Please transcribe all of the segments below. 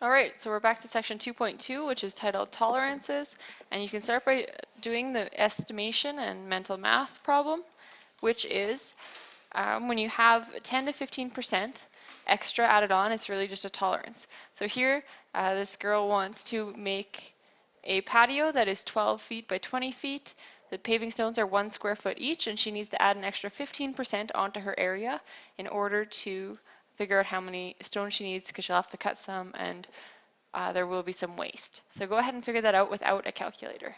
All right, so we're back to section 2.2, which is titled Tolerances, and you can start by doing the estimation and mental math problem, which is when you have 10 to 15% extra added on, it's really just a tolerance. So here, this girl wants to make a patio that is 12 feet by 20 feet. The paving stones are 1 square foot each, and she needs to add an extra 15% onto her area in order to figure out how many stones she needs, because she'll have to cut some and there will be some waste. So go ahead and figure that out without a calculator.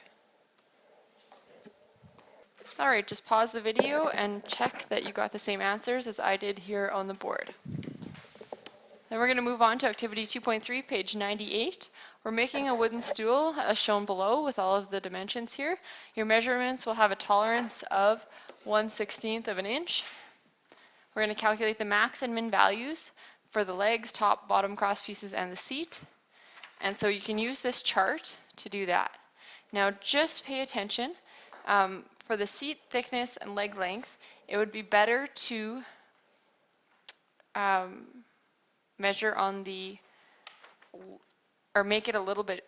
All right, just pause the video and check that you got the same answers as I did here on the board. Then we're going to move on to activity 2.3, page 98. We're making a wooden stool as shown below with all of the dimensions here. Your measurements will have a tolerance of 1/16 of an inch. We're going to calculate the max and min values for the legs, top, bottom cross pieces, and the seat. And so you can use this chart to do that. Now just pay attention. For the seat thickness and leg length, it would be better to measure on the, or make it a little bit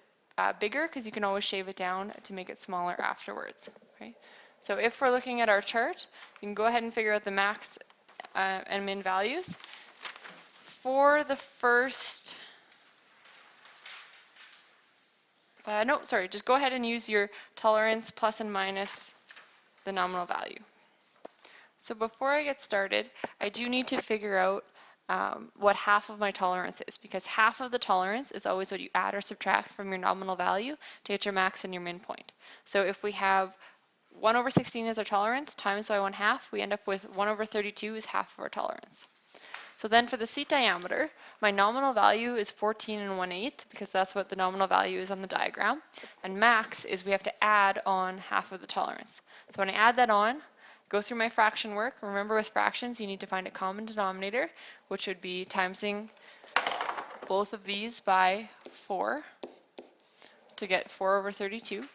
bigger, because you can always shave it down to make it smaller afterwards. Okay? So if we're looking at our chart, you can go ahead and figure out the max and min values. For the first, just go ahead and use your tolerance plus and minus the nominal value. So before I get started, I do need to figure out what half of my tolerance is, because half of the tolerance is always what you add or subtract from your nominal value to get your max and your min point. So if we have 1/16 as our tolerance times by 1/2, we end up with 1/32 is half of our tolerance. So then for the seat diameter, my nominal value is 14 1/8, because that's what the nominal value is on the diagram. And max is we have to add on half of the tolerance. So when I add that on, go through my fraction work. Remember, with fractions, you need to find a common denominator, which would be timesing both of these by 4 to get 4/32.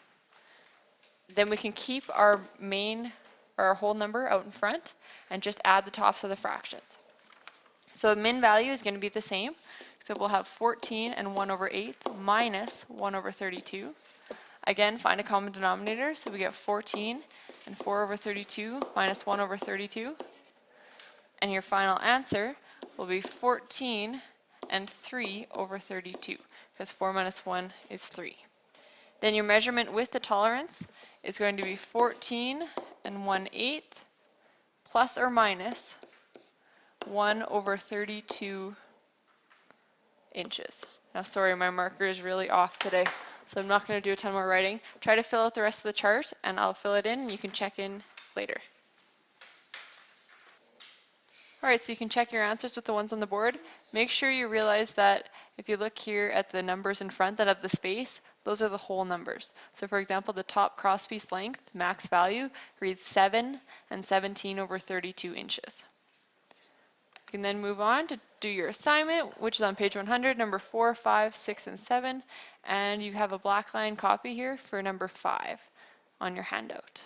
Then we can keep our main, or our whole number out in front and just add the tops of the fractions. So the min value is going to be the same. So we'll have 14 1/8 minus 1/32. Again, find a common denominator. So we get 14 4/32 minus 1/32. And your final answer will be 14 3/32, because 4 minus 1 is 3. Then your measurement with the tolerance is going to be 14 1/8 plus or minus 1/32 inches. Now, sorry, my marker is really off today, so I'm not going to do a ton more writing. Try to fill out the rest of the chart, and I'll fill it in, and you can check in later. All right, so you can check your answers with the ones on the board. Make sure you realize that if you look here at the numbers in front that have the space, those are the whole numbers. So for example, the top crosspiece length, max value, reads 7 17/32 inches. You can then move on to do your assignment, which is on page 100, number 4, 5, 6, and 7. And you have a black line copy here for number 5 on your handout.